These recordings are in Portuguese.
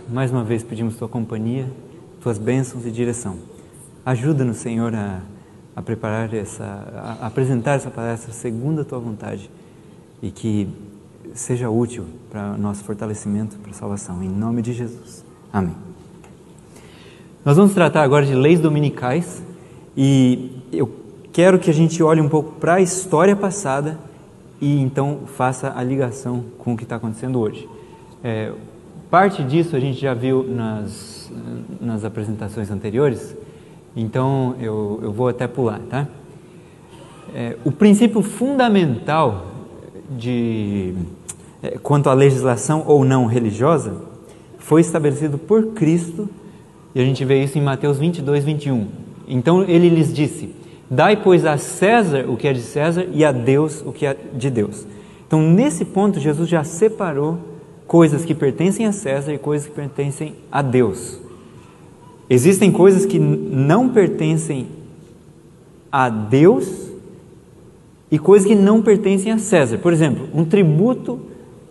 mais uma vez pedimos Tua companhia, Tuas bênçãos e direção. Ajuda-nos, Senhor, a preparar a apresentar essa palestra segundo a Tua vontade e que seja útil para o nosso fortalecimento, para a salvação. Em nome de Jesus. Amém. Nós vamos tratar agora de leis dominicais e eu quero que a gente olhe um pouco para a história passada e então faça a ligação com o que está acontecendo hoje. Parte disso a gente já viu nas apresentações anteriores, então eu vou até pular, tá? O princípio fundamental quanto à legislação ou não religiosa foi estabelecido por Cristo e a gente vê isso em Mateus 22, 21. Então ele lhes disse: dai, pois, a César o que é de César e a Deus o que é de Deus. Então nesse ponto Jesus já separou coisas que pertencem a César e coisas que pertencem a Deus. Existem coisas que não pertencem a Deus e coisas que não pertencem a César. Por exemplo, um tributo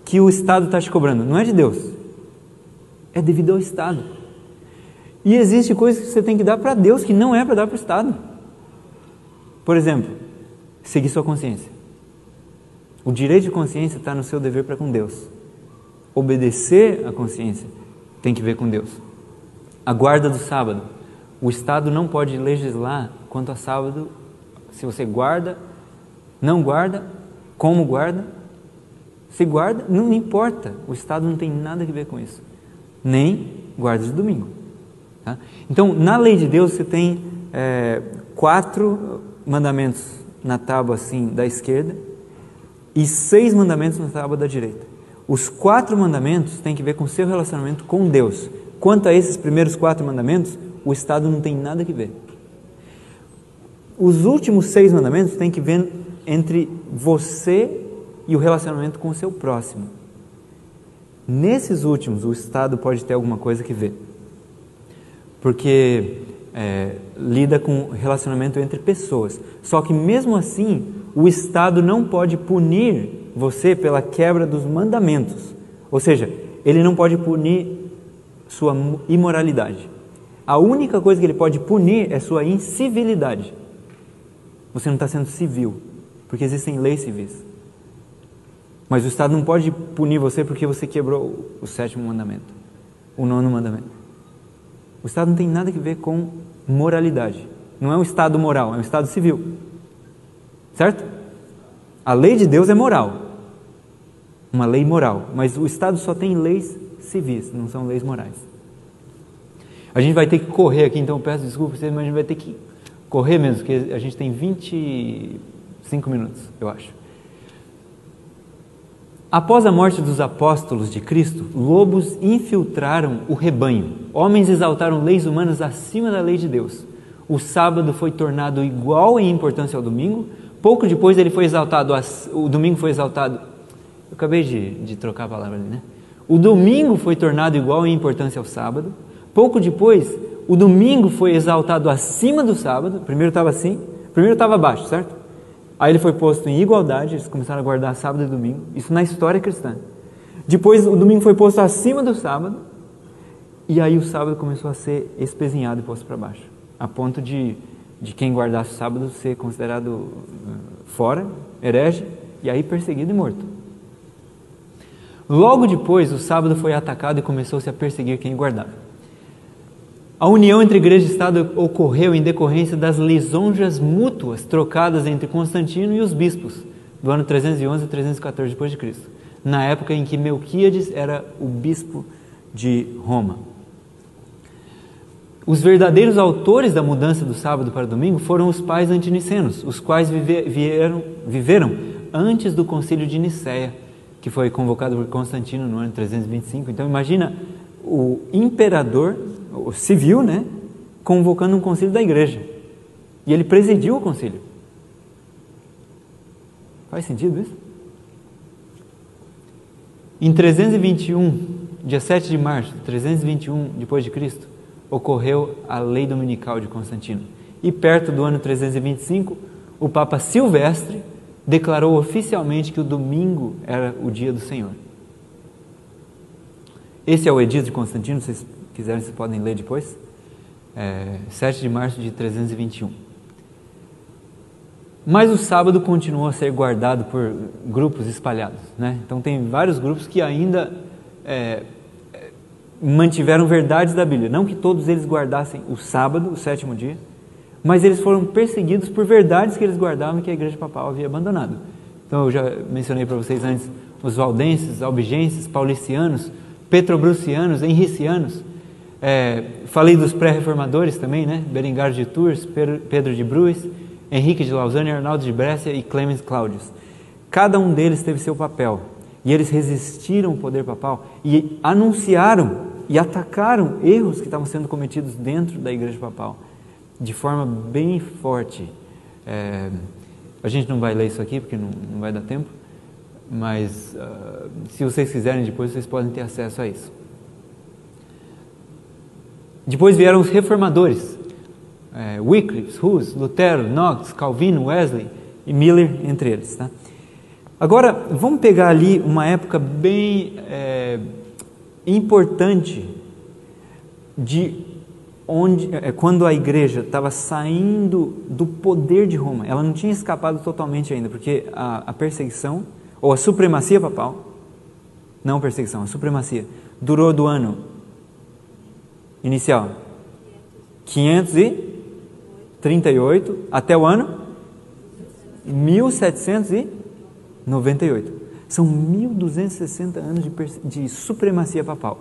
que o Estado está te cobrando não é de Deus, é devido ao Estado. E existe coisas que você tem que dar para Deus que não é para dar para o Estado. Por exemplo, seguir sua consciência. O direito de consciência está no seu dever para com Deus. Obedecer à consciência tem que ver com Deus. A guarda do sábado. O Estado não pode legislar quanto a sábado, se você guarda, não guarda, como guarda, se guarda, não importa. O Estado não tem nada a ver com isso. Nem guarda de domingo. Tá? Então, na lei de Deus, você tem 4 mandamentos na tábua assim da esquerda e 6 mandamentos na tábua da direita. Os 4 mandamentos têm que ver com o seu relacionamento com Deus. Quanto a esses primeiros 4 mandamentos, o Estado não tem nada que ver. Os últimos 6 mandamentos têm que ver entre você e o relacionamento com o seu próximo. Nesses últimos, o Estado pode ter alguma coisa que ver. Porque lida com relacionamento entre pessoas. Só que mesmo assim, o Estado não pode punir você pela quebra dos mandamentos. Ou seja, ele não pode punir sua imoralidade. A única coisa que ele pode punir é sua incivilidade. Você não está sendo civil, porque existem leis civis. Mas o Estado não pode punir você porque você quebrou o 7º mandamento, o 9º mandamento. O Estado não tem nada a ver com moralidade. Não é um Estado moral, é um Estado civil. Certo? A lei de Deus é moral. Uma lei moral. Mas o Estado só tem leis civis, não são leis morais. A gente vai ter que correr aqui, então eu peço desculpa para vocês, mas a gente vai ter que correr mesmo, porque a gente tem 25 minutos, eu acho. Após a morte dos apóstolos de Cristo, lobos infiltraram o rebanho. Homens exaltaram leis humanas acima da lei de Deus. O sábado foi tornado igual em importância ao domingo. Pouco depois ele foi exaltado, o domingo foi exaltado. Eu acabei de trocar a palavra ali, né? O domingo foi tornado igual em importância ao sábado. Pouco depois, o domingo foi exaltado acima do sábado. Primeiro estava assim, primeiro estava abaixo, certo? Aí ele foi posto em igualdade, eles começaram a guardar sábado e domingo. Isso na história cristã. Depois o domingo foi posto acima do sábado. E aí o sábado começou a ser espezinhado e posto para baixo. A ponto de quem guardasse o sábado ser considerado fora, herege, e aí perseguido e morto. Logo depois, o sábado foi atacado e começou-se a perseguir quem guardava. A união entre igreja e Estado ocorreu em decorrência das lisonjas mútuas trocadas entre Constantino e os bispos, do ano 311 a 314 d.C., na época em que Melquíades era o bispo de Roma. Os verdadeiros autores da mudança do sábado para o domingo foram os pais antinicenos, os quais viveram antes do concílio de Nicéia, que foi convocado por Constantino no ano 325. Então imagina o imperador, o civil, né, convocando um concílio da igreja. E ele presidiu o concílio. Faz sentido isso? Em 321, dia 7 de março de 321 depois de Cristo, ocorreu a lei dominical de Constantino. E perto do ano 325, o Papa Silvestre declarou oficialmente que o domingo era o dia do Senhor. Esse é o edito de Constantino, se vocês quiserem, vocês podem ler depois. 7 de março de 321. Mas o sábado continuou a ser guardado por grupos espalhados, né? Então tem vários grupos que ainda mantiveram verdades da Bíblia. Não que todos eles guardassem o sábado, o 7º dia, mas eles foram perseguidos por verdades que eles guardavam e que a Igreja Papal havia abandonado. Então eu já mencionei para vocês antes os valdenses, albigenses, paulicianos, petrobrucianos, henricianos. Falei dos pré-reformadores também, né? Berengar de Tours, Pedro de Bruys, Henrique de Lausanne, Arnaldo de Brescia e Clemens Claudius. Cada um deles teve seu papel, e eles resistiram ao poder papal e anunciaram e atacaram erros que estavam sendo cometidos dentro da Igreja Papal de forma bem forte. A gente não vai ler isso aqui porque não vai dar tempo, mas se vocês quiserem depois vocês podem ter acesso a isso. Depois vieram os reformadores, Wycliffe, Hus, Lutero, Knox, Calvino, Wesley e Miller, entre eles. Tá? Agora, vamos pegar ali uma época bem importante quando a igreja estava saindo do poder de Roma. Ela não tinha escapado totalmente ainda, porque a perseguição, ou a supremacia papal, não perseguição, a supremacia, durou do ano inicial 538 até o ano 1798. São 1260 anos de supremacia papal.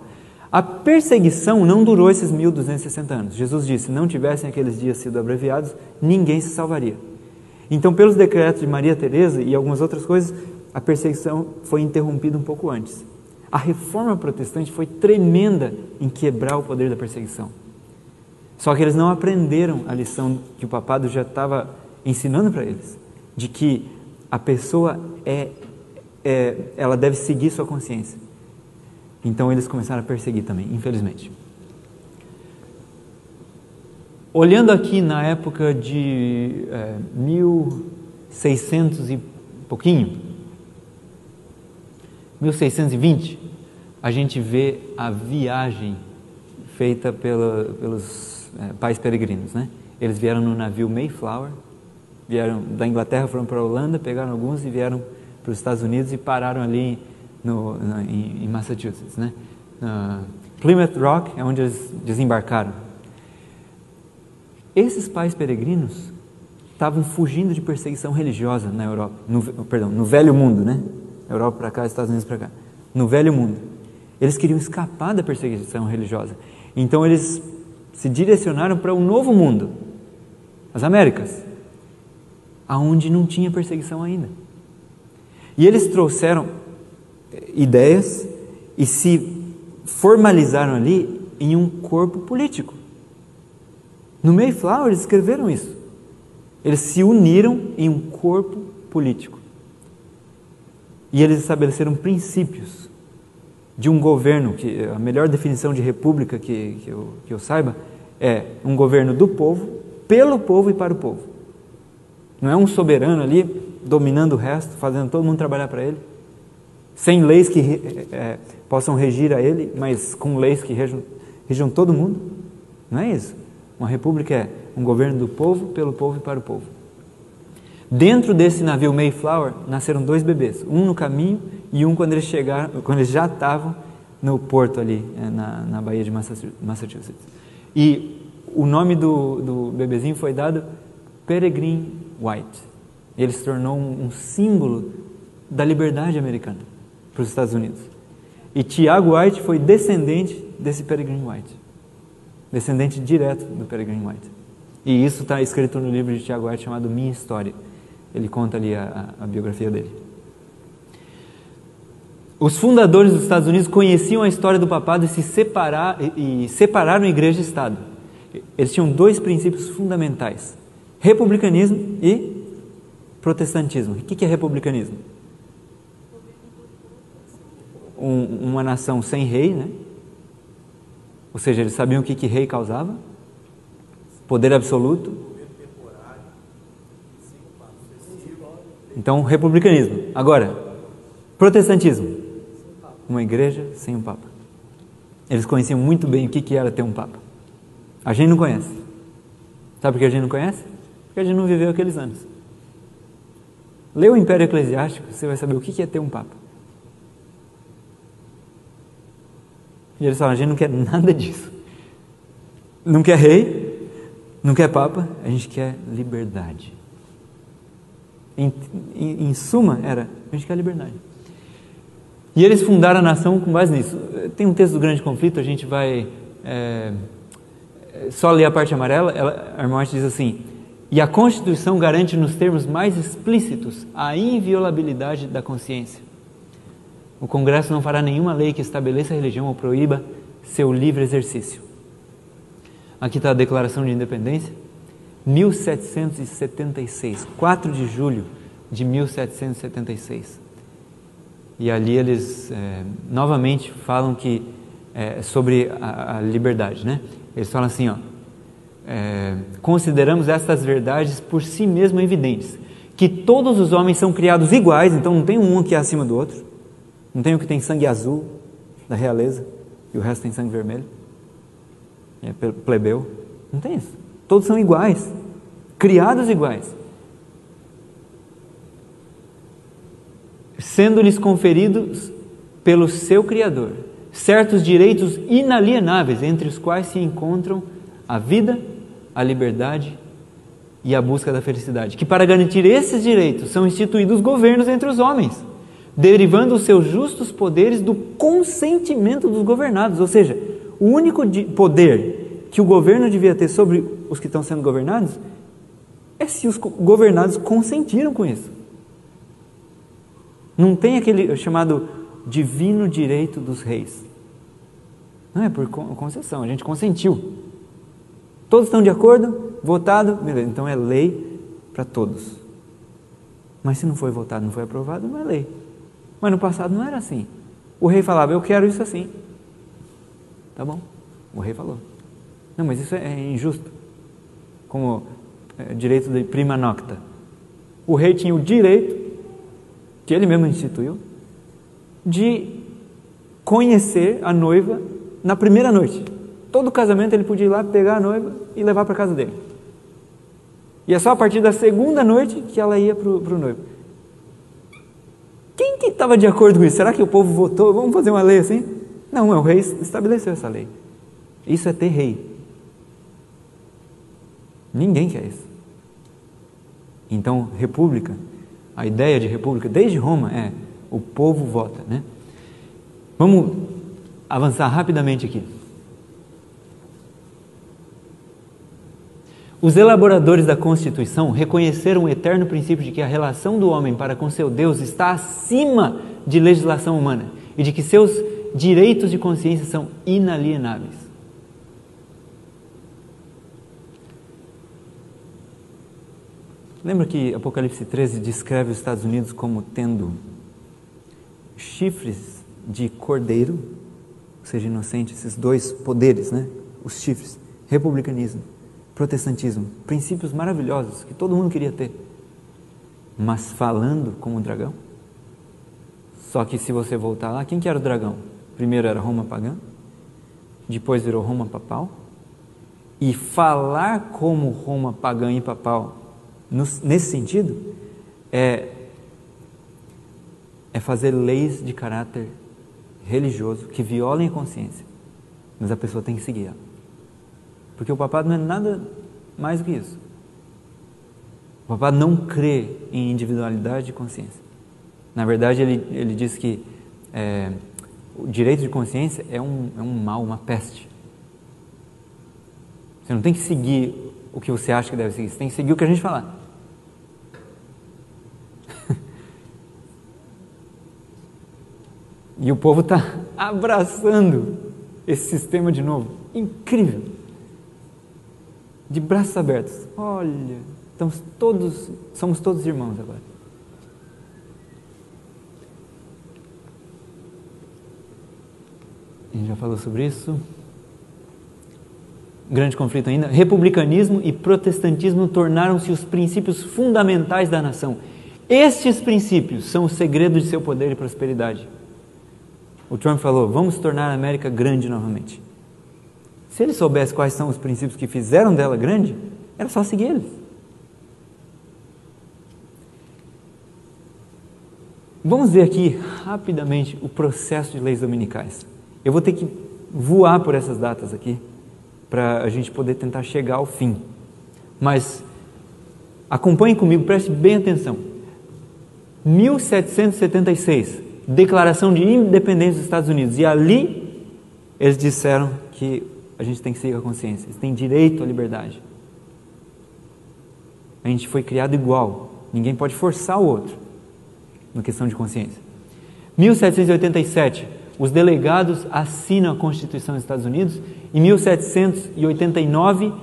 A perseguição não durou esses 1260 anos. Jesus disse: se não tivessem aqueles dias sido abreviados, ninguém se salvaria. Então, pelos decretos de Maria Teresa e algumas outras coisas, a perseguição foi interrompida um pouco antes. A reforma protestante foi tremenda em quebrar o poder da perseguição. Só que eles não aprenderam a lição que o papado já estava ensinando para eles, de que a pessoa ela deve seguir sua consciência. Então eles começaram a perseguir também, infelizmente. Olhando aqui na época de 1600 e pouquinho, 1620, a gente vê a viagem feita pelos pais peregrinos, né? Eles vieram no navio Mayflower, vieram da Inglaterra, foram para a Holanda, pegaram alguns e vieram para os Estados Unidos e pararam ali em Massachusetts, né? Plymouth Rock é onde eles desembarcaram. Esses pais peregrinos estavam fugindo de perseguição religiosa na Europa, no Velho Mundo, né? Europa para cá, Estados Unidos para cá. No Velho Mundo. Eles queriam escapar da perseguição religiosa. Então eles se direcionaram para um novo mundo, as Américas, aonde não tinha perseguição ainda. E eles trouxeram ideias e se formalizaram ali em um corpo político. No Mayflower eles escreveram isso. Eles se uniram em um corpo político. E eles estabeleceram princípios de um governo, que a melhor definição de república que eu saiba, é um governo do povo, pelo povo e para o povo. Não é um soberano ali, dominando o resto, fazendo todo mundo trabalhar para ele, sem leis que possam regir a ele, mas com leis que regam todo mundo. Não é isso. Uma república é um governo do povo, pelo povo e para o povo. Dentro desse navio Mayflower nasceram 2 bebês, um no caminho e um quando eles já estavam no porto ali, na Baía de Massachusetts. E o nome do bebezinho foi dado Peregrine White. Ele se tornou um símbolo da liberdade americana para os Estados Unidos. E Tiago White foi descendente desse Peregrine White, descendente direto do Peregrine White. E isso está escrito no livro de Tiago White chamado Minha História. Ele conta ali a biografia dele. Os fundadores dos Estados Unidos conheciam a história do papado e separaram a igreja e Estado. Eles tinham 2 princípios fundamentais: republicanismo e protestantismo. O que é republicanismo? Uma nação sem rei, né? Ou seja, eles sabiam o que rei causava? Poder absoluto. Então, republicanismo. Agora, protestantismo. Uma igreja sem um papa. Eles conheciam muito bem o que era ter um Papa. A gente não conhece. Sabe por que a gente não conhece? Porque a gente não viveu aqueles anos. Lê o Império Eclesiástico, você vai saber o que é ter um Papa. E eles falam, a gente não quer nada disso. Não quer rei, não quer Papa, a gente quer liberdade. Em suma, a gente quer liberdade. E eles fundaram a nação com base nisso. Tem um texto do Grande Conflito, a gente vai só ler a parte amarela. A irmã White diz assim: e a Constituição garante nos termos mais explícitos a inviolabilidade da consciência. O Congresso não fará nenhuma lei que estabeleça a religião ou proíba seu livre exercício. Aqui está a Declaração de Independência, 1776, 4 de julho de 1776. E ali eles novamente falam que sobre a liberdade, né? Eles falam assim, consideramos estas verdades por si mesmo evidentes, que todos os homens são criados iguais, então não tem um que é acima do outro, não tem um que tem sangue azul da realeza e o resto tem sangue vermelho, é plebeu, não tem isso, todos são iguais, criados iguais, sendo-lhes conferidos pelo seu Criador certos direitos inalienáveis, entre os quais se encontram a vida, a liberdade e a busca da felicidade, que para garantir esses direitos são instituídos governos entre os homens, derivando os seus justos poderes do consentimento dos governados, ou seja, o único poder que o governo devia ter sobre os que estão sendo governados é se os governados consentiram com isso. Não tem aquele chamado divino direito dos reis. Não é por concessão, a gente consentiu. Todos estão de acordo, votado, beleza, então é lei para todos. Mas se não foi votado, não foi aprovado, não é lei. Mas no passado não era assim. O rei falava, eu quero isso assim. Tá bom, o rei falou. Não, mas isso é injusto. Como direito de prima nocta. O rei tinha o direito, que ele mesmo instituiu, de conhecer a noiva na primeira noite. Todo casamento ele podia ir lá pegar a noiva e levar para casa dele. E é só a partir da segunda noite que ela ia para o noivo. Quem que estava de acordo com isso? Será que o povo votou? Vamos fazer uma lei assim? Não, o rei estabeleceu essa lei. Isso é ter rei. Ninguém quer isso. Então, república, a ideia de república desde Roma é o povo vota, né? Vamos avançar rapidamente aqui. Os elaboradores da Constituição reconheceram o eterno princípio de que a relação do homem para com seu Deus está acima de legislação humana e de que seus direitos de consciência são inalienáveis. Lembra que Apocalipse 13 descreve os Estados Unidos como tendo chifres de cordeiro, ou seja, inocente, esses dois poderes, né? Os chifres, republicanismo, protestantismo, princípios maravilhosos que todo mundo queria ter, mas falando como um dragão. Só que se você voltar lá, quem que era o dragão? Primeiro era Roma pagã, depois virou Roma papal, e falar como Roma pagã e papal, nesse sentido, é fazer leis de caráter religioso que violem a consciência, mas a pessoa tem que seguir ela. Porque o papado não é nada mais do que isso. O papado não crê em individualidade de consciência. Na verdade, ele diz que o direito de consciência é um mal, uma peste. Você não tem que seguir o que você acha que deve seguir, você tem que seguir o que a gente falar. E o povo está abraçando esse sistema de novo. Incrível. De braços abertos. Olha, somos todos irmãos agora. A gente já falou sobre isso. Grande conflito ainda. Republicanismo e protestantismo tornaram-se os princípios fundamentais da nação. Estes princípios são o segredo de seu poder e prosperidade. O Trump falou, vamos tornar a América grande novamente. Se ele soubesse quais são os princípios que fizeram dela grande, era só seguir eles. Vamos ver aqui, rapidamente, o processo de leis dominicais. Eu vou ter que voar por essas datas aqui, para a gente poder tentar chegar ao fim. Mas acompanhe comigo, preste bem atenção. 1776, Declaração de Independência dos Estados Unidos. E ali eles disseram que a gente tem que seguir a consciência. Eles têm direito à liberdade. A gente foi criado igual. Ninguém pode forçar o outro na questão de consciência. 1787, os delegados assinam a Constituição dos Estados Unidos. Em 1789,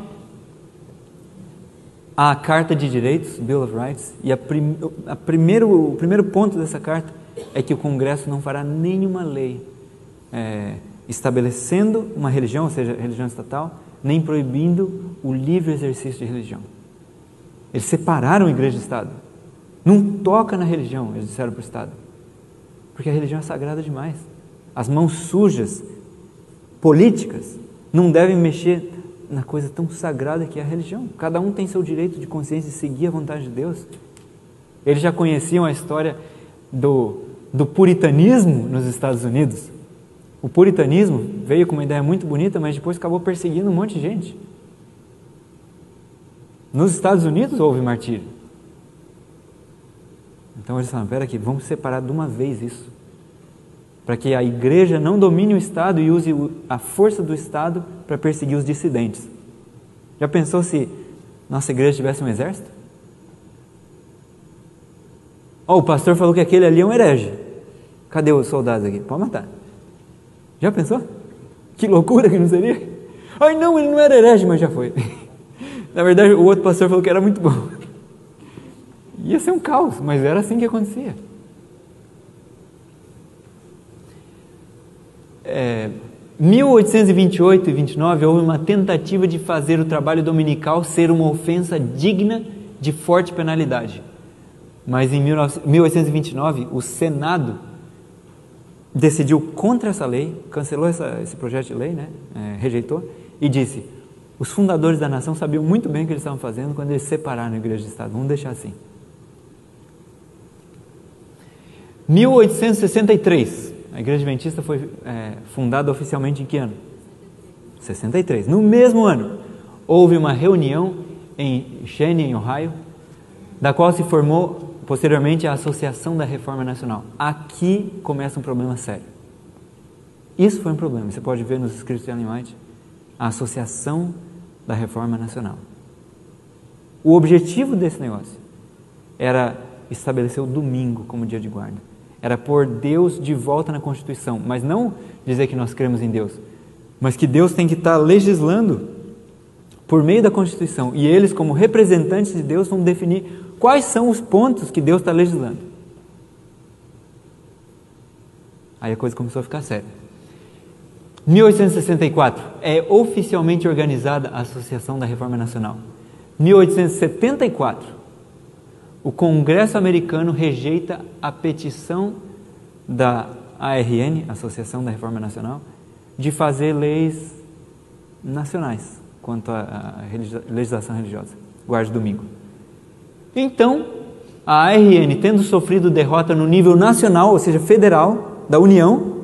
a Carta de Direitos, Bill of Rights, e o primeiro ponto dessa carta é que o Congresso não fará nenhuma lei estabelecendo uma religião, ou seja, religião estatal, nem proibindo o livre exercício de religião. Eles separaram a igreja do Estado. Não toca na religião, eles disseram para o Estado, porque a religião é sagrada demais. As mãos sujas, políticas, não devem mexer na coisa tão sagrada que é a religião. Cada um tem seu direito de consciência de seguir a vontade de Deus. Eles já conheciam a história do puritanismo nos Estados Unidos. O puritanismo veio com uma ideia muito bonita, mas depois acabou perseguindo um monte de gente. Nos Estados Unidos houve martírio. Então eles falaram, espera aqui, vamos separar de uma vez isso, para que a igreja não domine o Estado e use a força do Estado para perseguir os dissidentes. Já pensou se nossa igreja tivesse um exército? O pastor falou que aquele ali é um herege. Cadê os soldados aqui? Pode matar. Já pensou? Que loucura que não seria? Ai não, ele não era herege, mas já foi. Na verdade, o outro pastor falou que era muito bom. Ia ser um caos, mas era assim que acontecia. 1828 e 29 houve uma tentativa de fazer o trabalho dominical ser uma ofensa digna de forte penalidade. Mas em 1829 o Senado decidiu contra essa lei, cancelou esse projeto de lei, rejeitou, e disse, os fundadores da nação sabiam muito bem o que eles estavam fazendo quando eles separaram a igreja do Estado, vamos deixar assim. 1863, a igreja adventista foi fundada oficialmente em que ano? 63. No mesmo ano, houve uma reunião em Cheyenne, em Ohio, da qual se formou posteriormente a Associação da Reforma Nacional. Aqui começa um problema sério. Isso foi um problema, você pode ver nos escritos de Ellen White, a Associação da Reforma Nacional. O objetivo desse negócio era estabelecer o domingo como dia de guarda. Era pôr Deus de volta na Constituição, mas não dizer que nós cremos em Deus, mas que Deus tem que estar legislando por meio da Constituição, e eles, como representantes de Deus, vão definir quais são os pontos que Deus está legislando. Aí a coisa começou a ficar séria. 1864, é oficialmente organizada a Associação da Reforma Nacional. 1874, o Congresso americano rejeita a petição da ARN, Associação da Reforma Nacional, de fazer leis nacionais quanto à legislação religiosa, guarde domingo. Então, a ARN, tendo sofrido derrota no nível nacional, ou seja, federal, da União,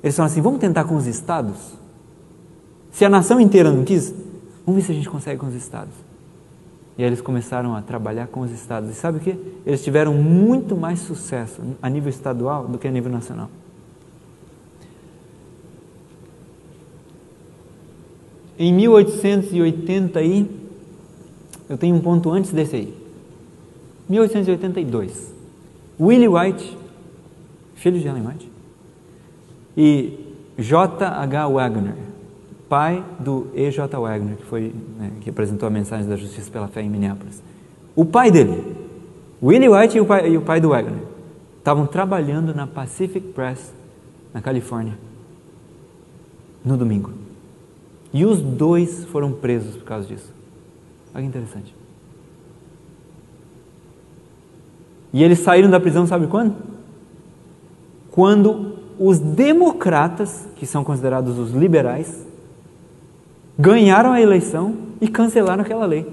eles falaram assim, vamos tentar com os estados? Se a nação inteira não quis, vamos ver se a gente consegue com os estados. E aí eles começaram a trabalhar com os estados. E sabe o que? Eles tiveram muito mais sucesso a nível estadual do que a nível nacional. Em 1880 eu tenho um ponto antes desse aí. 1882, Willie White, filho de Ellen White, e J.H. Wagner, pai do E.J. Wagner, que apresentou a mensagem da justiça pela fé em Minneapolis. O pai dele, Willie White e o pai do Wagner, estavam trabalhando na Pacific Press, na Califórnia, no domingo. E os dois foram presos por causa disso. Olha que interessante. E eles saíram da prisão, sabe quando? Quando os democratas, que são considerados os liberais, ganharam a eleição e cancelaram aquela lei.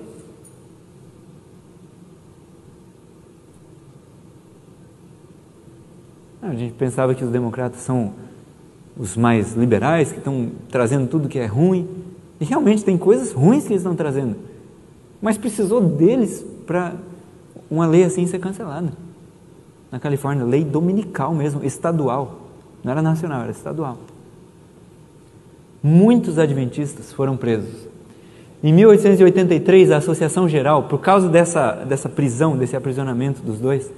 A gente pensava que os democratas são os mais liberais, que estão trazendo tudo que é ruim, e realmente tem coisas ruins que eles estão trazendo, mas precisou deles para uma lei assim ser cancelada. Na Califórnia, lei dominical mesmo, estadual, não era nacional, era estadual. Muitos adventistas foram presos. Em 1883, a Associação Geral, por causa dessa prisão, desse aprisionamento dos dois,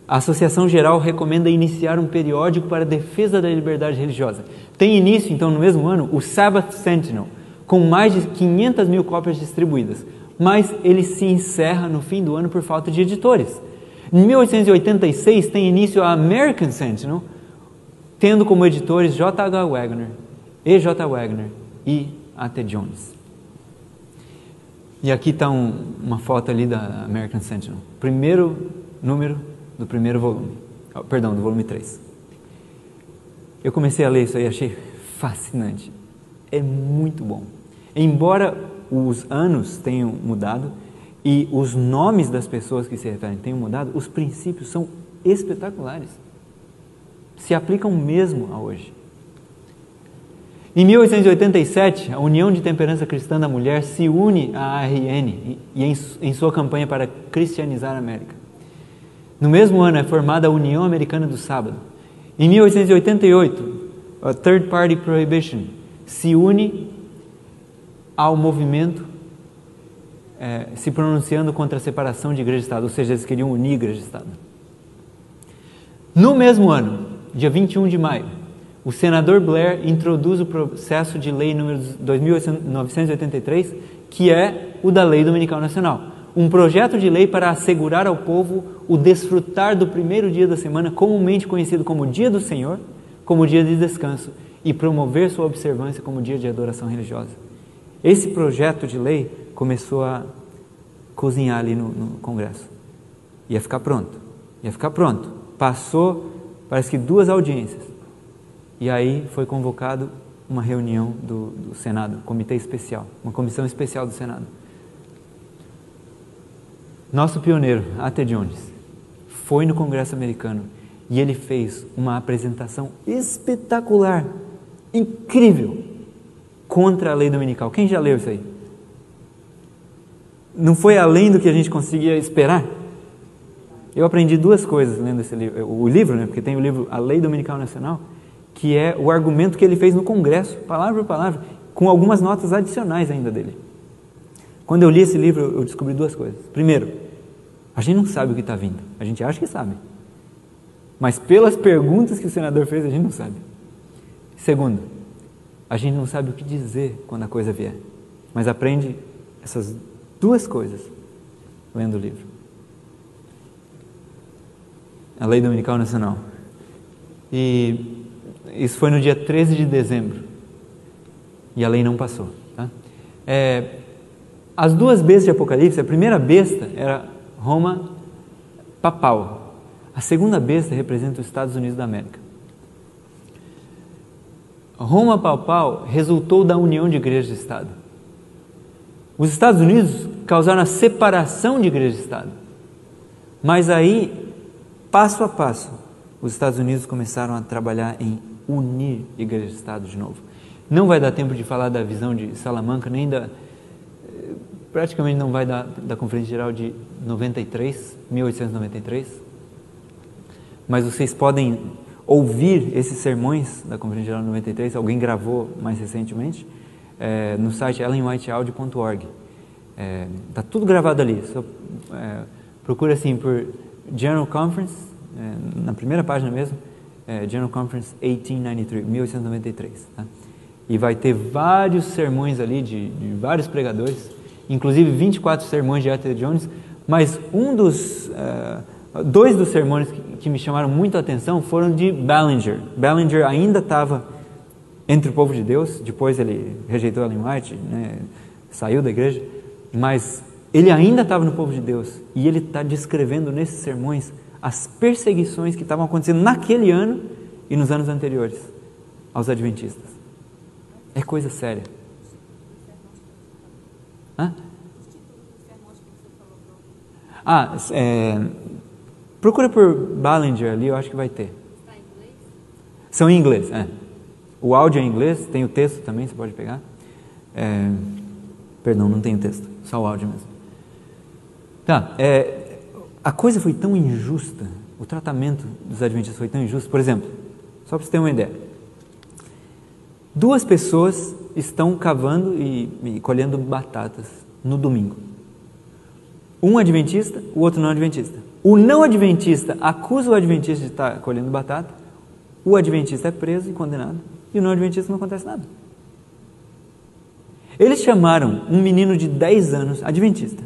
a Associação Geral recomenda iniciar um periódico para a defesa da liberdade religiosa. Tem início, então, no mesmo ano, o Sabbath Sentinel, com mais de 500 mil cópias distribuídas, mas ele se encerra no fim do ano por falta de editores. Em 1886 tem início a American Sentinel, tendo como editores J.H. Wagner, E.J. Wagner e A.T. Jones. E aqui está uma foto ali da American Sentinel, primeiro número do primeiro volume, perdão, do volume 3. Eu comecei a ler isso aí e achei fascinante, é muito bom. Embora os anos tenham mudado e os nomes das pessoas que se referem tenham mudado, os princípios são espetaculares, se aplicam mesmo a hoje. Em 1887, a União de Temperança Cristã da Mulher se une à ARN em sua campanha para cristianizar a América. No mesmo ano é formada a União Americana do Sábado. Em 1888, a Third Party Prohibition se une ao movimento se pronunciando contra a separação de igreja e Estado, ou seja, eles queriam unir igreja e Estado. No mesmo ano, dia 21 de maio, o senador Blair introduz o processo de lei número 2983, que é o da Lei Dominical Nacional. Um projeto de lei para assegurar ao povo o desfrutar do primeiro dia da semana, comumente conhecido como Dia do Senhor, como dia de descanso, e promover sua observância como dia de adoração religiosa. Esse projeto de lei começou a cozinhar ali no Congresso. Ia ficar pronto. Passou, parece que 2 audiências. E aí foi convocado uma reunião do Senado, comitê especial, uma comissão especial do Senado. Nosso pioneiro, A.T. Jones, foi no Congresso americano e ele fez uma apresentação espetacular, incrível, contra a lei dominical. Quem já leu isso aí? Não foi além do que a gente conseguia esperar? Eu aprendi 2 coisas lendo esse livro, o livro, né? Porque tem o livro A Lei Dominical Nacional, que é o argumento que ele fez no Congresso, palavra por palavra, com algumas notas adicionais ainda dele. Quando eu li esse livro, eu descobri 2 coisas. Primeiro, a gente não sabe o que está vindo. A gente acha que sabe. Mas pelas perguntas que o senador fez, a gente não sabe. Segundo, a gente não sabe o que dizer quando a coisa vier. Mas aprende essas 2 coisas lendo o livro. A Lei Dominical Nacional. E isso foi no dia 13 de dezembro. E a lei não passou. Tá? As 2 bestas de Apocalipse, a primeira besta era Roma papal. A segunda besta representa os Estados Unidos da América. Roma papal resultou da união de igreja e Estado. Os Estados Unidos causaram a separação de igreja e Estado. Mas aí, passo a passo, os Estados Unidos começaram a trabalhar em unir igreja e Estado de novo. Não vai dar tempo de falar da visão de Salamanca, nem praticamente não vai dar da Conferência Geral de 1893, mas vocês podem ouvir esses sermões da Conferência Geral de 93, alguém gravou mais recentemente, no site ellenwhiteaudio.org. Está tudo gravado ali, só procura assim por General Conference, na primeira página mesmo, General Conference 1893, tá? E vai ter vários sermões ali de vários pregadores, inclusive 24 sermões de A.T. Jones, mas 2 dos sermões que me chamaram muito a atenção foram de Ballinger. Ballinger ainda estava entre o povo de Deus, depois ele rejeitou Ellen White, né, saiu da igreja, mas ele ainda estava no povo de Deus, e ele está descrevendo nesses sermões as perseguições que estavam acontecendo naquele ano e nos anos anteriores aos adventistas. É coisa séria. Hã? Procura por Ballinger ali, eu acho que vai ter. Está em inglês? São em inglês, O áudio é em inglês, tem o texto também, você pode pegar. Perdão, não tem o texto, só o áudio mesmo. Tá, a coisa foi tão injusta, o tratamento dos adventistas foi tão injusto. Por exemplo, só para você ter uma ideia. 2 pessoas estão cavando e colhendo batatas no domingo. Um adventista, o outro não adventista. O não adventista acusa o adventista de estar colhendo batata, o adventista é preso e condenado, e o não adventista não acontece nada. Eles chamaram um menino de 10 anos, adventista.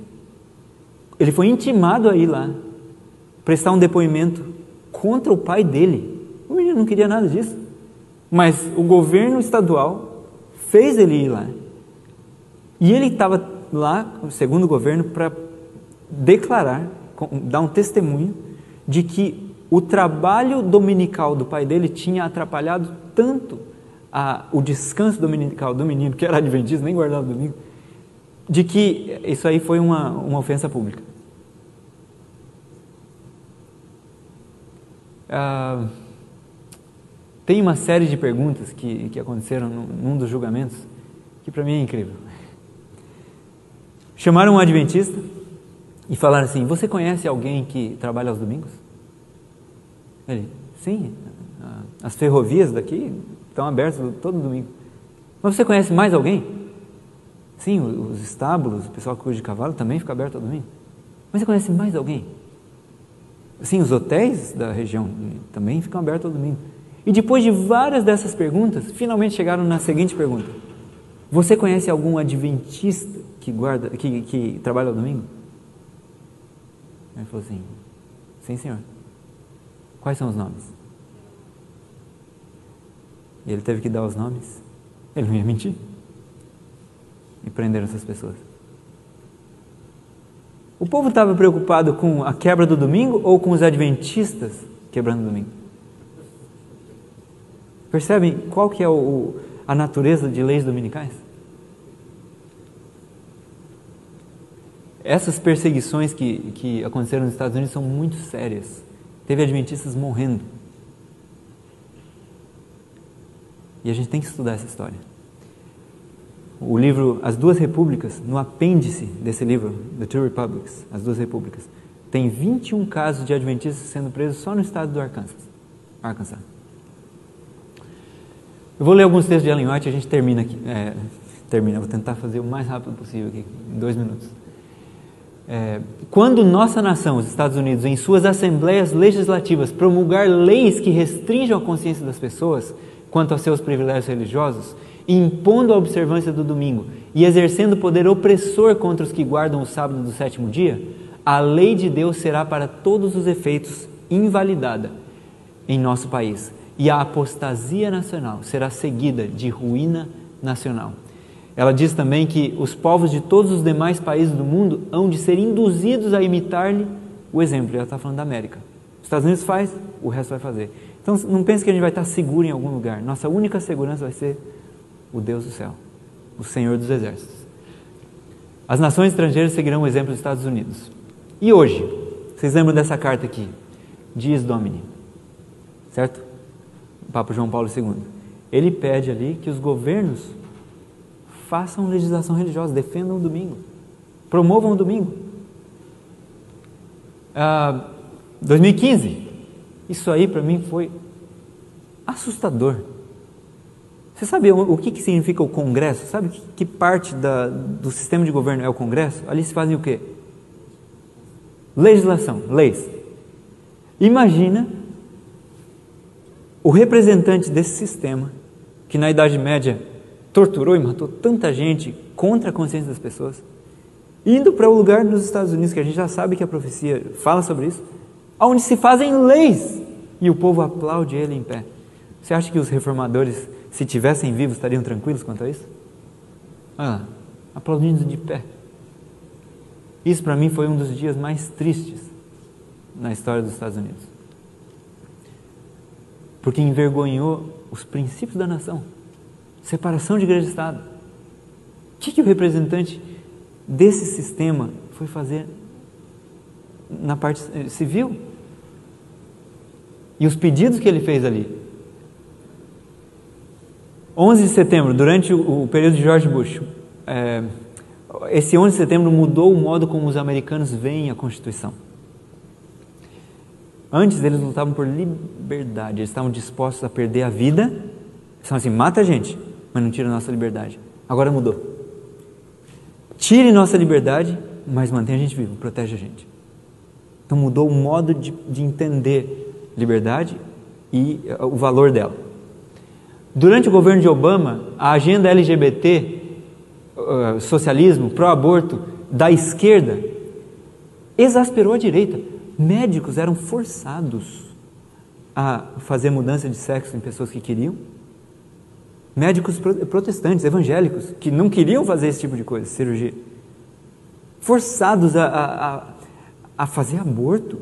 Ele foi intimado a ir lá, prestar um depoimento contra o pai dele. O menino não queria nada disso, mas o governo estadual fez ele ir lá. E ele estava lá, segundo o governo, para declarar, dar um testemunho de que o trabalho dominical do pai dele tinha atrapalhado tanto o descanso dominical do menino, que era adventista, nem guardava o domingo, de que isso aí foi uma ofensa pública. Tem uma série de perguntas que aconteceram num dos julgamentos que para mim é incrível. Chamaram um adventista e falaram assim: você conhece alguém que trabalha aos domingos? Ele: sim, as ferrovias daqui estão abertas todo domingo. Mas você conhece mais alguém? Sim, os estábulos, o pessoal que cuida de cavalo também fica aberto todo domingo. Mas você conhece mais alguém? Sim, os hotéis da região também ficam abertos todo domingo. E depois de várias dessas perguntas, finalmente chegaram na seguinte pergunta: você conhece algum adventista que trabalha ao domingo? Ele falou assim: sim, senhor. Quais são os nomes? E ele teve que dar os nomes. Ele não ia mentir. E prenderam essas pessoas. O povo estava preocupado com a quebra do domingo ou com os adventistas quebrando o domingo? Percebem qual que é a natureza de leis dominicais? Essas perseguições que aconteceram nos Estados Unidos são muito sérias. Teve adventistas morrendo. E a gente tem que estudar essa história. O livro As Duas Repúblicas, no apêndice desse livro, The Two Republics, As Duas Repúblicas, tem 21 casos de adventistas sendo presos só no estado do Arkansas. Eu vou ler alguns textos de Ellen White e a gente termina aqui. Vou tentar fazer o mais rápido possível aqui, em 2 minutos. Quando nossa nação, os Estados Unidos, em suas assembleias legislativas, promulgar leis que restringam a consciência das pessoas quanto aos seus privilégios religiosos, impondo a observância do domingo e exercendo poder opressor contra os que guardam o sábado do 7º dia, a lei de Deus será para todos os efeitos invalidada em nosso país, e a apostasia nacional será seguida de ruína nacional. Ela diz também que os povos de todos os demais países do mundo hão de ser induzidos a imitar-lhe o exemplo. Ela está falando da América. Os Estados Unidos faz, o resto vai fazer. Então não pense que a gente vai estar seguro em algum lugar. Nossa única segurança vai ser o Deus do céu, o Senhor dos exércitos. As nações estrangeiras seguirão o exemplo dos Estados Unidos. E hoje, vocês lembram dessa carta aqui? Dies Domini, certo? O Papa João Paulo II. Ele pede ali que os governos façam legislação religiosa, defendam o domingo, promovam o domingo. 2015, isso aí para mim foi assustador. Você sabe o que significa o Congresso? Sabe que parte do sistema de governo é o Congresso? Ali se fazem o quê? Legislação, leis. Imagina o representante desse sistema, que na Idade Média torturou e matou tanta gente contra a consciência das pessoas, indo para o lugar nos Estados Unidos, que a gente já sabe que a profecia fala sobre isso, onde se fazem leis e o povo aplaude ele em pé. Você acha que os reformadores, se tivessem vivos, estariam tranquilos quanto a isso? Aplaudindo de pé. Isso para mim foi um dos dias mais tristes na história dos Estados Unidos. porque envergonhou os princípios da nação. Separação de igreja e Estado. O que o representante desse sistema foi fazer na parte civil? E os pedidos que ele fez ali. 11 de setembro, durante o período de George Bush, esse 11 de setembro mudou o modo como os americanos veem a Constituição. Antes eles lutavam por liberdade, eles estavam dispostos a perder a vida. Eles estavam assim, mata a gente, mas não tira a nossa liberdade. Agora mudou. Tire nossa liberdade, mas mantenha a gente vivo, protege a gente. Então mudou o modo de entender liberdade e o valor dela. Durante o governo de Obama, a agenda LGBT, socialismo, pró-aborto, da esquerda, exasperou a direita. Médicos eram forçados a fazer mudança de sexo em pessoas que queriam. Médicos protestantes, evangélicos, que não queriam fazer esse tipo de coisa, cirurgia. Forçados a fazer aborto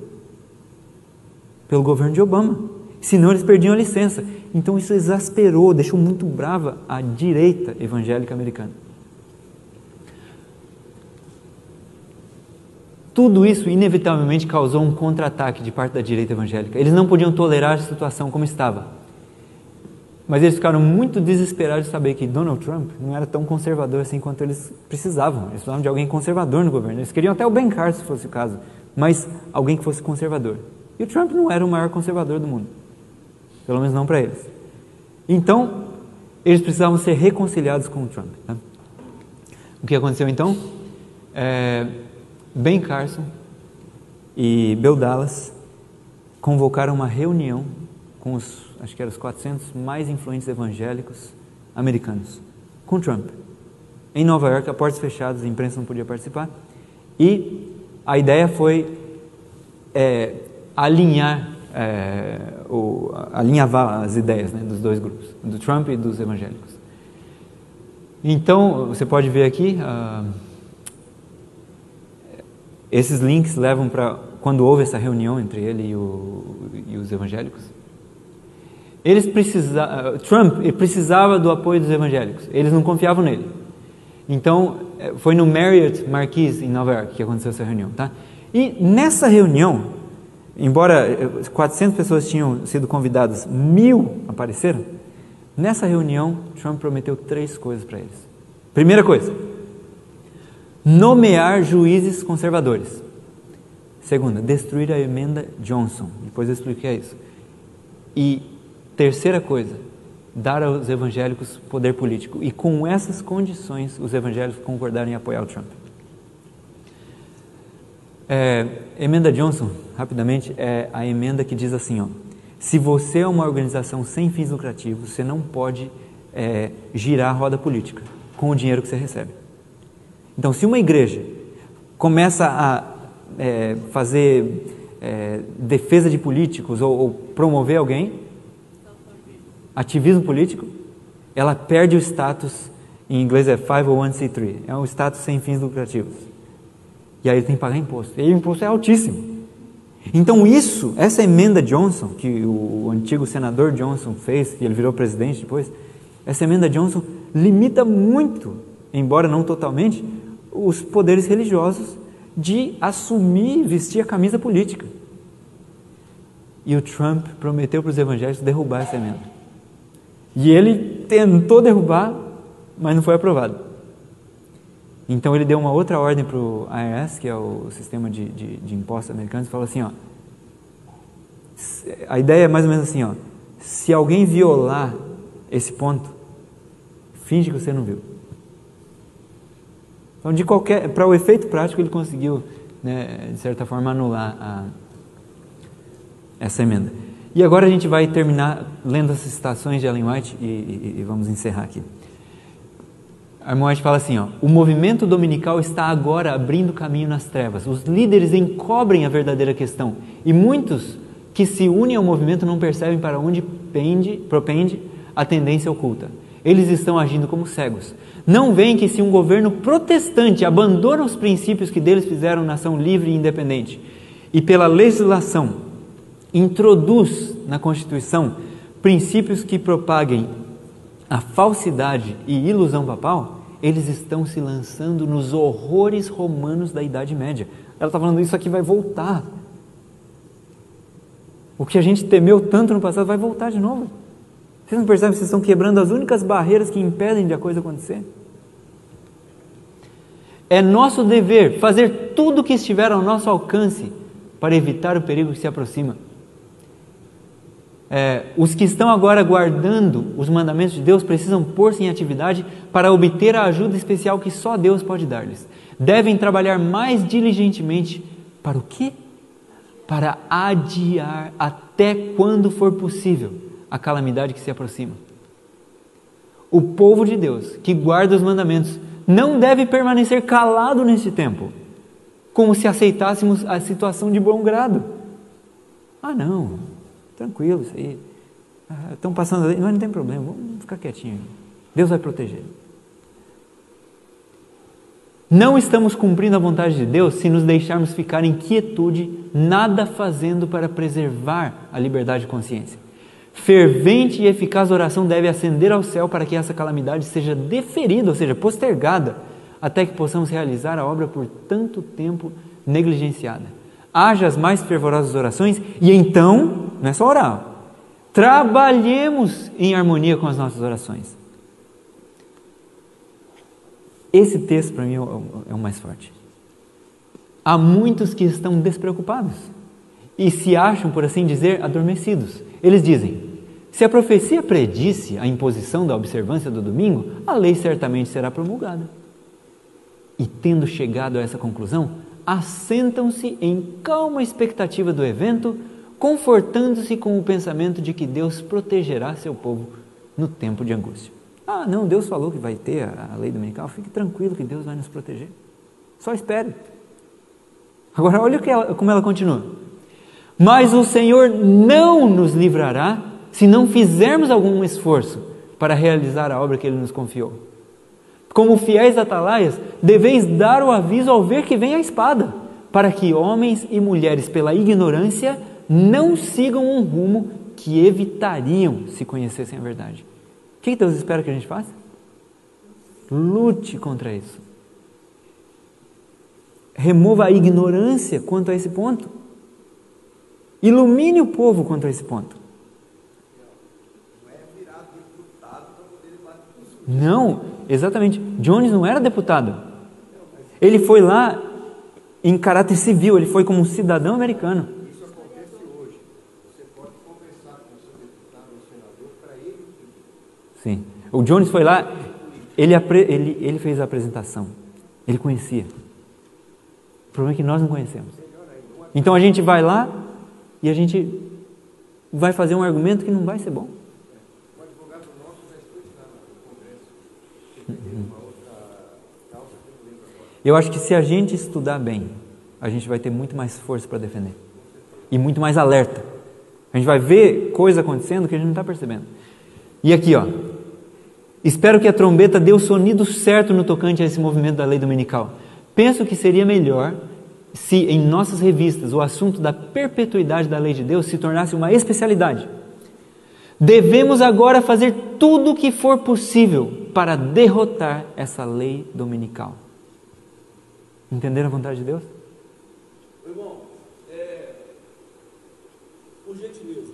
pelo governo de Obama. Senão eles perdiam a licença. Então isso exasperou, deixou muito brava a direita evangélica americana. Tudo isso inevitavelmente causou um contra-ataque de parte da direita evangélica. Eles não podiam tolerar a situação como estava. Mas eles ficaram muito desesperados de saber que Donald Trump não era tão conservador assim quanto eles precisavam. Eles precisavam de alguém conservador no governo. Eles queriam até o Ben Carson, se fosse o caso, mas alguém que fosse conservador. E o Trump não era o maior conservador do mundo. Pelo menos não para eles. Então, eles precisavam ser reconciliados com o Trump. Tá? O que aconteceu então? Ben Carson e Bill Dallas convocaram uma reunião com acho que eram os 400 mais influentes evangélicos americanos, com Trump. Em Nova York, a portas fechadas, a imprensa não podia participar. E a ideia foi alinhar as ideias, né, dos dois grupos, do Trump e dos evangélicos. Então, você pode ver aqui, esses links levam para quando houve essa reunião entre ele e os evangélicos. Trump precisava do apoio dos evangélicos, eles não confiavam nele. Então, foi no Marriott Marquis, em Nova York, que aconteceu essa reunião. Tá? E nessa reunião, embora 400 pessoas tinham sido convidadas, 1000 apareceram, nessa reunião, Trump prometeu 3 coisas para eles. Primeira coisa, nomear juízes conservadores. Segunda, destruir a emenda Johnson. Depois eu explico o que é isso. E terceira coisa, dar aos evangélicos poder político. E com essas condições, os evangélicos concordaram em apoiar o Trump. Emenda Johnson, rapidamente, é a emenda que diz assim, se você é uma organização sem fins lucrativos, você não pode girar a roda política com o dinheiro que você recebe. Então, se uma igreja começa a fazer defesa de políticos ou promover alguém, ativismo político, ela perde o status, em inglês é 501c3, é um status sem fins lucrativos. E aí ele tem que pagar imposto. E o imposto é altíssimo. Então essa emenda Johnson, que o antigo senador Johnson fez, e ele virou presidente depois, essa emenda Johnson limita muito, embora não totalmente, os poderes religiosos de assumir e vestir a camisa política. E o Trump prometeu para os evangélicos derrubar essa emenda. E ele tentou derrubar, mas não foi aprovado. Então ele deu uma outra ordem para o IRS, que é o sistema de impostos americanos, e falou assim, a ideia é mais ou menos assim, se alguém violar esse ponto, finge que você não viu. Então, para o efeito prático, ele conseguiu, né, de certa forma, anular essa emenda. E agora a gente vai terminar lendo as citações de Ellen White e vamos encerrar aqui. A Ellen White fala assim, o movimento dominical está agora abrindo caminho nas trevas. Os líderes encobrem a verdadeira questão e muitos que se unem ao movimento não percebem para onde propende a tendência oculta. Eles estão agindo como cegos. Não veem que se um governo protestante abandona os princípios que deles fizeram nação livre e independente e pela legislação introduz na Constituição princípios que propaguem a falsidade e ilusão papal, eles estão se lançando nos horrores romanos da Idade Média. Ela está falando, isso aqui vai voltar. O que a gente temeu tanto no passado vai voltar de novo. Vocês não percebem que vocês estão quebrando as únicas barreiras que impedem de a coisa acontecer? É nosso dever fazer tudo o que estiver ao nosso alcance para evitar o perigo que se aproxima. Os que estão agora guardando os mandamentos de Deus precisam pôr-se em atividade para obter a ajuda especial que só Deus pode dar-lhes. Devem trabalhar mais diligentemente para o quê? Para adiar até quando for possível a calamidade que se aproxima. O povo de Deus que guarda os mandamentos não deve permanecer calado neste tempo, como se aceitássemos a situação de bom grado. Não, tranquilo, isso aí, estão passando ali, mas não tem problema, vamos ficar quietinho, Deus vai proteger. Não estamos cumprindo a vontade de Deus se nos deixarmos ficar em quietude, nada fazendo para preservar a liberdade de consciência. Fervente e eficaz oração deve ascender ao céu para que essa calamidade seja deferida, ou seja, postergada, até que possamos realizar a obra por tanto tempo negligenciada. Haja as mais fervorosas orações e então, não é só orar, trabalhemos em harmonia com as nossas orações. Esse texto para mim é o mais forte. Há muitos que estão despreocupados e se acham, por assim dizer, adormecidos. Eles dizem, se a profecia predisse a imposição da observância do domingo, a lei certamente será promulgada. E tendo chegado a essa conclusão, assentam-se em calma expectativa do evento, confortando-se com o pensamento de que Deus protegerá seu povo no tempo de angústia. Não, Deus falou que vai ter a lei dominical, fique tranquilo que Deus vai nos proteger. Só espere. Agora olha como ela continua. Mas o Senhor não nos livrará se não fizermos algum esforço para realizar a obra que Ele nos confiou. Como fiéis atalaias, deveis dar o aviso ao ver que vem a espada, para que homens e mulheres, pela ignorância, não sigam um rumo que evitariam se conhecessem a verdade. O que Deus espera que a gente faça? Lute contra isso. Remova a ignorância quanto a esse ponto. Ilumine o povo quanto a esse ponto. Não, exatamente. Jones não era deputado. Ele foi lá em caráter civil, ele foi como um cidadão americano. Isso acontece hoje. Você pode conversar com o seu deputado ou senador para ele. Sim. O Jones foi lá, ele fez a apresentação. Ele conhecia. O problema é que nós não conhecemos. Então a gente vai lá e a gente vai fazer um argumento que não vai ser bom. O advogado nosso já está no Congresso. Ele tem uma outra causa que eu lembro agora. Eu acho que se a gente estudar bem, a gente vai ter muito mais força para defender. E muito mais alerta. A gente vai ver coisa acontecendo que a gente não está percebendo. E aqui, espero que a trombeta dê o sonido certo no tocante a esse movimento da lei dominical. Penso que seria melhor se em nossas revistas o assunto da perpetuidade da lei de Deus se tornasse uma especialidade. Devemos agora fazer tudo o que for possível para derrotar essa lei dominical. Entenderam a vontade de Deus? Irmão, por gentileza,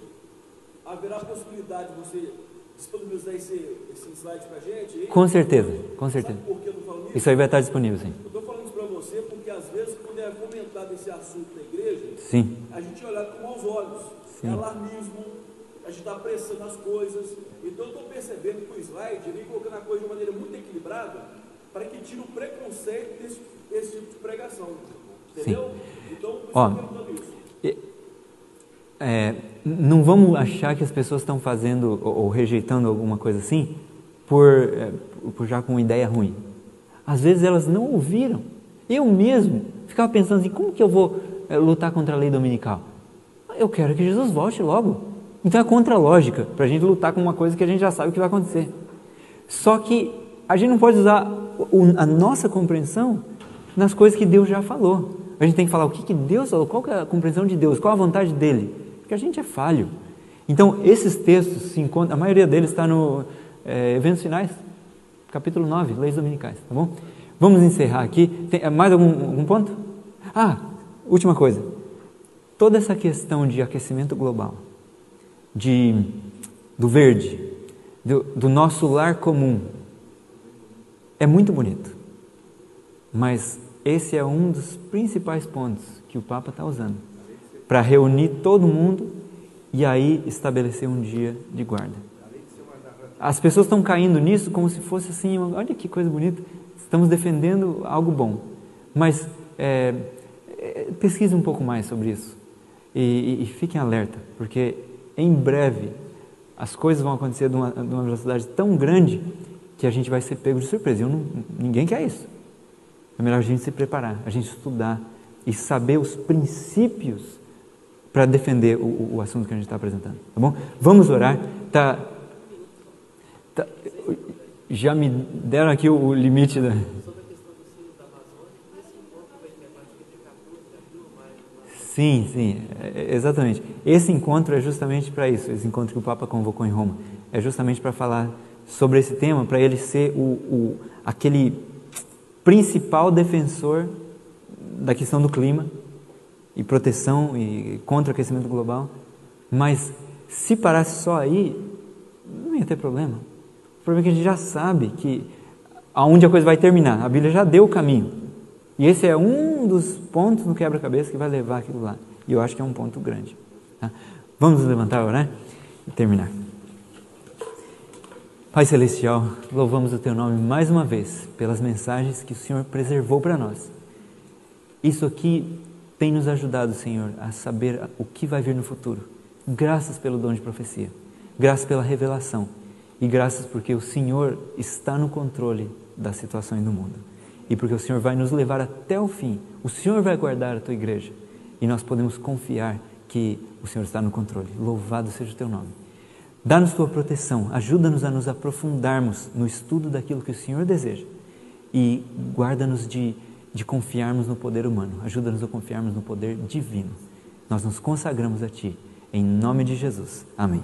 haverá possibilidade de você disponibilizar esse slide para a gente? Aí? Com certeza, com certeza. Sabe por que eu estou falando isso? Isso aí vai estar disponível, sim. Eu estou falando isso para você porque às vezes quando é comentado esse assunto na igreja, Sim. a gente é olhado com maus olhos. Sim. É alarmismo, a gente está apressando as coisas. Então eu estou percebendo que o slide ele vem colocando a coisa de uma maneira muito equilibrada para que tire o preconceito desse tipo de pregação. Entendeu? Sim. Então, por isso eu estou perguntando isso. Não vamos achar que as pessoas estão fazendo ou rejeitando alguma coisa assim por já com uma ideia ruim. Às vezes elas não ouviram. Eu mesmo ficava pensando assim, como que eu vou lutar contra a lei dominical? Eu quero que Jesus volte logo. Então é contra a lógica para a gente lutar com uma coisa que a gente já sabe o que vai acontecer. Só que a gente não pode usar a nossa compreensão nas coisas que Deus já falou. A gente tem que falar o que Deus falou, qual que é a compreensão de Deus, qual a vontade dele. Porque a gente é falho. Então, esses textos se encontram, a maioria deles está no Eventos Finais, capítulo 9, Leis Dominicais, tá bom? Vamos encerrar aqui. Tem mais algum ponto? Última coisa. Toda essa questão de aquecimento global, do verde, do nosso lar comum, é muito bonito. Mas esse é um dos principais pontos que o Papa está usando para reunir todo mundo e aí estabelecer um dia de guarda. As pessoas estão caindo nisso como se fosse assim, olha que coisa bonita, estamos defendendo algo bom. Mas pesquise um pouco mais sobre isso e fiquem alerta, porque em breve as coisas vão acontecer de uma velocidade tão grande que a gente vai ser pego de surpresa. Ninguém quer isso. É melhor a gente se preparar, a gente estudar e saber os princípios para defender o assunto que a gente está apresentando, tá bom? Vamos orar. Já me deram aqui o limite da... Sim, exatamente. Esse encontro é justamente para isso, esse encontro que o Papa convocou em Roma. É justamente para falar sobre esse tema, para ele ser aquele principal defensor da questão do clima e proteção e contra o aquecimento global. Mas se parasse só aí, não ia ter problema. O problema é que a gente já sabe que aonde a coisa vai terminar. A Bíblia já deu o caminho. E esse é um dos pontos no quebra-cabeça que vai levar aquilo lá. E eu acho que é um ponto grande. Tá? Vamos nos levantar agora, né? E terminar. Pai Celestial, louvamos o Teu nome mais uma vez pelas mensagens que o Senhor preservou para nós. Isso aqui tem nos ajudado, Senhor, a saber o que vai vir no futuro. Graças pelo dom de profecia. Graças pela revelação. E graças porque o Senhor está no controle das situações do mundo. E porque o Senhor vai nos levar até o fim. O Senhor vai guardar a Tua igreja. E nós podemos confiar que o Senhor está no controle. Louvado seja o Teu nome. Dá-nos Tua proteção. Ajuda-nos a nos aprofundarmos no estudo daquilo que o Senhor deseja. E guarda-nos de confiarmos no poder humano. Ajuda-nos a confiarmos no poder divino. Nós nos consagramos a Ti. Em nome de Jesus. Amém.